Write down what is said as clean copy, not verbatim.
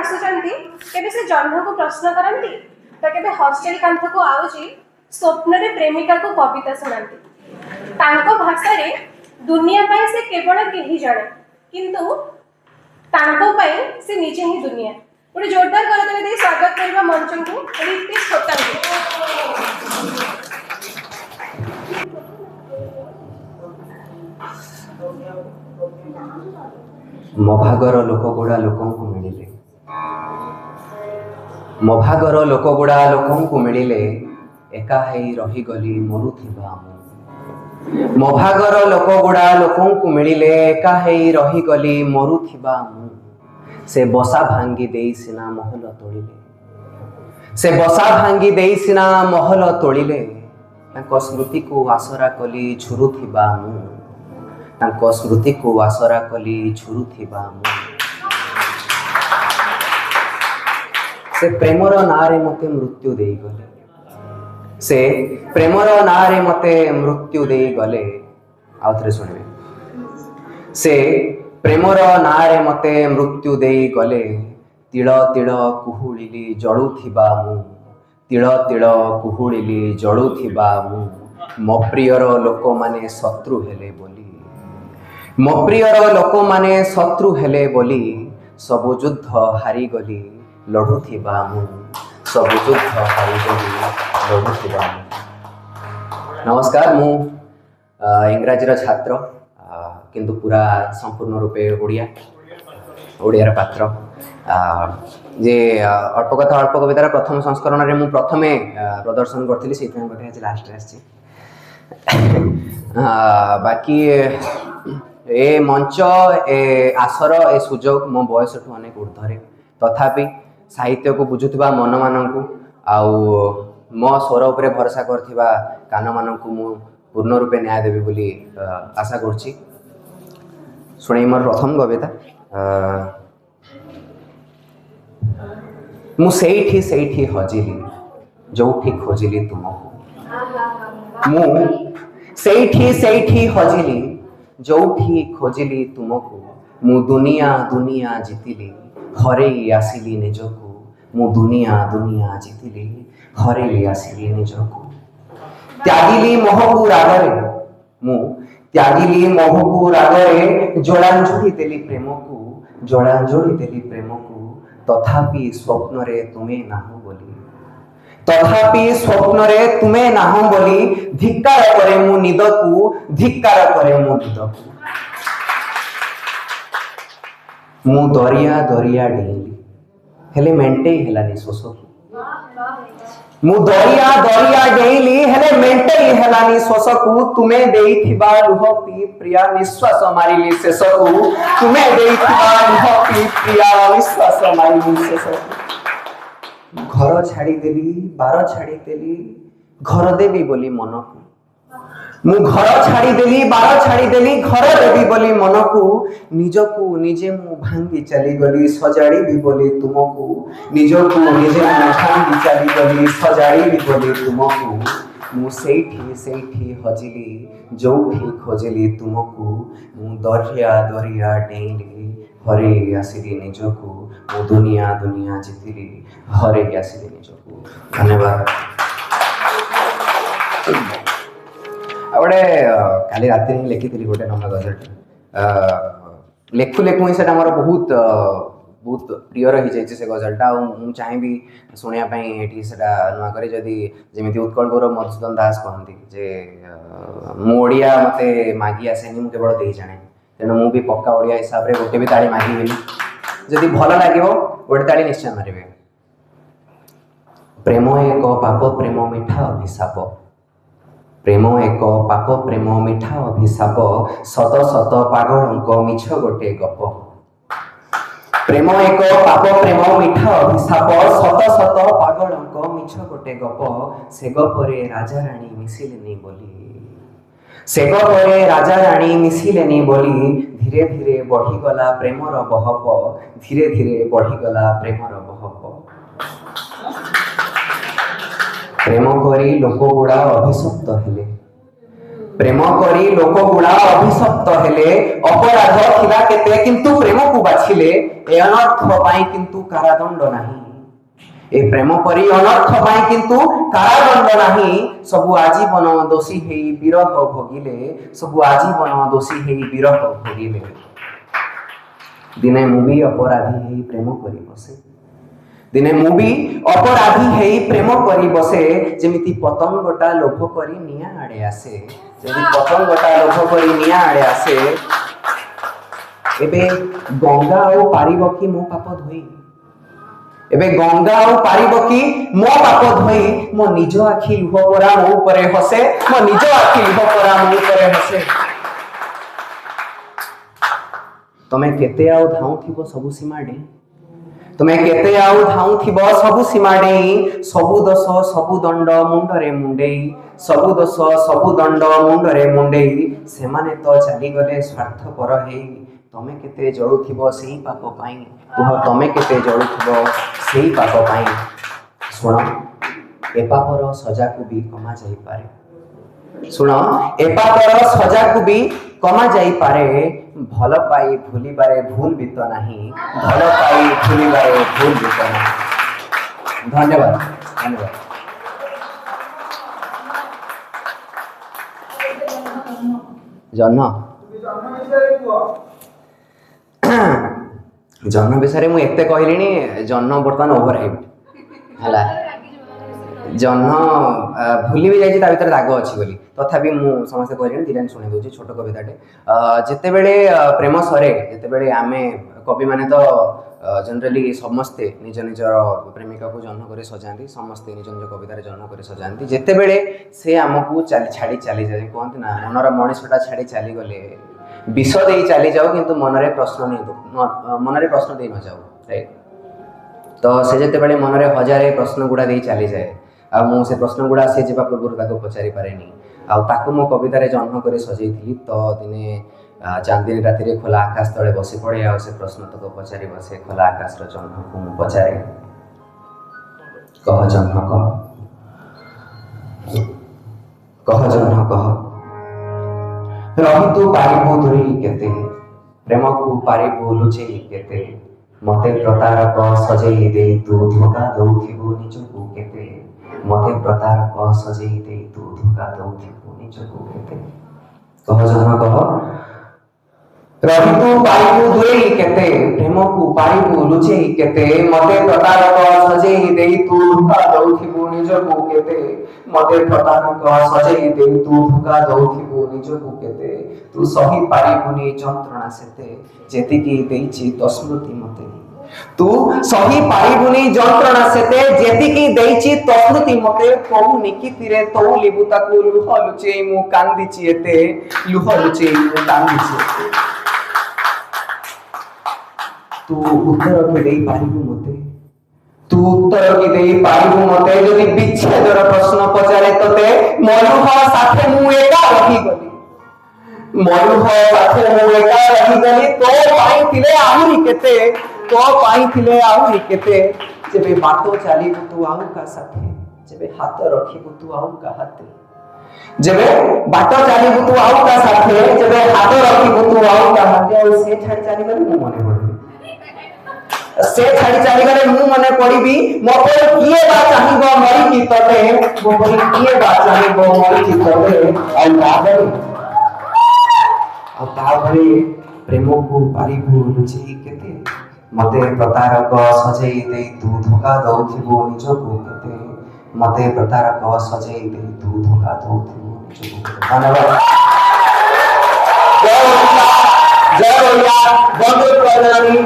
आसुचंती केबे से जन्म को प्रश्न करंती तो केबे हॉस्टल कांथ को आउची स्वप्न रे प्रेमिका को कविता सुनांती तांको भाषा रे दुनिया पाई से केवल केही जणे किंतु तांको पाई से निजे ही दुनिया गोटे जोरदार करतले दे स्वागत करबा मंचन को ऋतिक छोटांती मभागर लोकगुड़ा लोकंकु मिलिले मभागर लोकगुड़ा लोकंकु मिलिले एका हेई रहीगली मरुथिबा मु मभागर लोकगुड़ा लोकंकु मिलिले एका हेई रहीगली मरुथिबा मु से बसा भांगी देई सिना महल तोड़िले से बसा भांगी देई सिना महल तोड़िले तांको स्मृति को आसरा कली झुरुथिबा मु तांको स्मृति को आसरा कली झुरुथिबा मु से प्रेमर नारे मते मृत्यु देई गले से प्रेमर नारे मते मृत्यु देई गले आउथरे सुनिबे से प्रेमर नारे मते मृत्यु देई गले तिळ तिळ कुहुळिली जळुथिबा मु तिळ तिळ कुहुळिली जळुथिबा मु मो प्रियर लोक माने शत्रु हेले बोली मो प्रियर लोक माने शत्रु हेले बोली सबु युद्ध हारी गली लढुथिबा मु सबु युद्ध हारी गली लढुथिबा मु। नमस्कार मु इंग्राजीर छात्र किंतु पूरा संपूर्ण रूपे ओडियार पात्र जे अल्प कथा अल्प कवितार प्रथम संस्करण रे मु प्रथमे प्रदर्शन करथिली सेथि बोधे आज लास्ट रे आछि बाकी ए मंच ए आसर ए सुजोग मो बयस ठू अनेक ऊर्धरे तथापि साहित्य को बुझुथिबा मन माननकु आउ मो स्वर उपरे भरोसा करथिबा कान माननकु मु पूर्ण रूपे न्याय देबी बोली आशा करछि। सुनै मोर प्रथम कविता मु सेठी सेठी हजिली जोठी खोजिली तुमको मु सेठी सेठी हजिली जोठी खोजिली तुमको मु दुनिया दुनिया जीतिली हरेई आसिली निजको मु दुनिया दुनिया जीतिली हरेई आसिली निजको त्यागिली मोहकु रागरे मु त्यागिली मोहकु रागरे जोड़ांजोड़ी देली प्रेमकु जोड़ांजोड़ी देली प्रेमकु तथापि स्वप्न रे तुमे नाहो बोली तथापि स्वप्न रे तुमे नाहो बोली धिक्कार करे मु निदकु धिक्कार करे मु निदकु मु दरिया दरिया डेली हेले मेंटे हेलानी सोसकु मु दरिया दरिया डेली हेले मेंटे हेलानी सोसकु तुमे देइथिबा लुह पी प्रिया निश्वास मारिली शेषकु तुमे देइथिबा लुह पी प्रिया निश्वास मारिली शेषकु घर छाड़ी देली बार छाड़ी देली घर देवी बोली मनकु मु घर छाड़ी देली बार छाड़ी देली घर देवी बोली मनकु निजकु निजे मु भांगी चली गली सजाड़ी भी बोली तुमको निजकु निजे मु भांगी चली गली सजाड़ी भी बोली तुमको मु सेठी सेठी हजिली जोठी खोजिली तुमको मु दरिया दरिया डेली हरे आसिली निजकु मु दुनिया दुनिया जीतिली हरे आसिली निजकु। धन्यवाद। गोटे काली राति ही लिखी गोटे नंबर गजल लेखु लेखु ही मोर बहुत बहुत प्रिय रही जाइए से गजलटा मुझे चाहिए शुणापी ये नुआ कर जमी उत्कल गौरव मधुसूदन दास कहती जे मुझिया मत मागी आसेनि मुझे केवल दे जाने तेणु मुझे पक्का ओडिया हिसाब से गोटे भी ताड़ी मागिबी जदि भल लगे गोटे ताड़ी निश्चय मारे। प्रेम एक पाप प्रेम मिठा अभिशाप प्रेम एक पाप प्रेम मिठा अभिशाप शत शत पागलंक मिछ गोटे गप प्रेम एक पाप प्रेम मिठा अभिशाप शत शत पागलंक मिछ गोटे गप से गपरे राजा रानी मिसिलेनी बोली से गपरे राजा रानी मिसिलेनी बोली धीरे धीरे बढ़ीगला प्रेमर बहप धीरे धीरे बढ़ीगला प्रेमर बहप प्रेम करी लोक गुड़ा अभिशप्त हेले प्रेम करी लोक गुड़ा अभिशप्त हेले अपराध थिला केते किंतु प्रेम को बाछिले ए अनर्थ पाई किंतु कारादंड नाही ए प्रेम परी अनर्थ पाई किंतु कारादंड नाही सबु आजीवन दोषी हेई विरह भोगिले सबु आजीवन दोषी हेई विरह भोगिले दिने मुबी अपराधी हेई प्रेम करी बसे दिने मुबी अपराधी हेई प्रेम करी बसे जेमिति पतंगटा लोभ करी निया आड़े आसे जेमिति पतंगटा लोभ करी निया आड़े आसे एबे गंगा ओ पारिब कि मो पाप धोई एबे गंगा ओ पारिब कि मो पाप धोई मो निज आखि लुह परा मो ऊपरे हसे मो निज आखि लुह परा मो ऊपरे हसे तमे केते आउ धाउ थिबो सबु सीमा डे तुमे केते आउ धाउ थिबो सबु सीमा डेई सबु दोष सबु दंड मुंडरे मुंडेई सबु दोष सबु दंड मुंडरे मुंडेई सेमाने तो चली गले स्वार्थ पर हेई तमे केते जळुथिबो सेही पाप पाई तुह तमे केते जळुथिबो सेही पाप पाई सुनो ए पापर सजा को भी कमा जाई पारे सुनो ए पापर सजा को भी कमा जाई पारे भल पाई भूली बारे भूल भी तो नहीं भल पाई भूली बारे भूल भी तो नहीं धन्यवाद धन्यवाद जन्म जन्म विषय मु एते कहलिनी जन्म बर्तमान ओवर हाइप हला जन्म भूली भी जाइए भीतर राग अच्छी बोली तथापि मु समस्त कहलिनी धीरे शुणी दूसरी छोट कविताटे जिते बेले प्रेम सरे जिते बेले आमे कवि माने तो जनरली समस्ते निज निजर प्रेमिका को जन्म करे सजाती समस्ते निज निज कवितार जन्म करे सजाती जिते बेले से आमको छाड़ी चली जाए कहते ना मनर मनीषटा छाड़ी चली गले विष दे चली जाओ किंतु मनरे प्रश्न नहीं मनरे प्रश्न दे न जाओ राइट तो से जिते बेले मनरे हजारे प्रश्न गुड़ा दे चली जाए आ मु से प्रश्न गुड़ा से जेबा पूर्व ताको पचारि पारेनी आ ताको मो कवितारे जन्म करे सजेइथिली तो दिने चांदनी राति रे खोला आकाश तले बसी पड़े आ से प्रश्न तक पचारि बसे खोला आकाश रो जन्म को मु पचारे कह जन्म कह जन्म कह रही तू पारिबो दूरी केते प्रेम को पारिबो लुचेई केते मते प्रतारक सजेई दे तू धोखा दउथिबो निजको केते मते प्रतारक सजेई दे तू धोखा दउथिबो निजको केते कह जन्म कह रही तू पारिबो दूरी केते प्रेम को पारिबो लुचेई केते मते प्रतारक सजेई दे तू धोखा दउथिबो निजको केते मते प्रतारक सजेई दे तू धोखा दउथिबो निजको केते तू सही पारिबुनी जंत्रणा सेते जेतिकी देइछि तो स्मृति मते तू सही पारिबुनी जंत्रणा सेते जेतिकी देइछि तो स्मृति मते कहू निकितिरे तो लिबुताकू लुह लुचेई मु कांदिछि एते लुह लुचेई मु कांदिछि एते तू उत्तर के देई पारिबु मते तू उत्तर के देई पारिबु मते जदि विच्छेदर प्रश्न पचारे तते मरुह साथे मु एका रही गली मरुह साथे मु एका रही गली तो पाई थिले आहुरी केते तो पाई थिले आहुरी केते जेबे बाटो चालिबु तू आउ का साथे जेबे हाथ रखिबु तू आउ का हाथे जेबे बाटो चालिबु तू आउ का साथे जेबे हाथ रखिबु तू आउ का हाथे और से छाड़ी चाली गले मु मने पड़बी से छाड़ी चाली गले मु मने पड़बी मते किए बा चाहिबो मरी की तते मो बई किए बा चाहिबो मरी की तते आ ताभरी प्रेम को पारिबु लुचेई केते मते प्रतारक सजेई दे तू धोखा दउथिबो निजको केते मते प्रतारक सजेई दे तू धोखा दउथिबो निजको धन्यवाद जय हो जय हो बंदे प्रजननी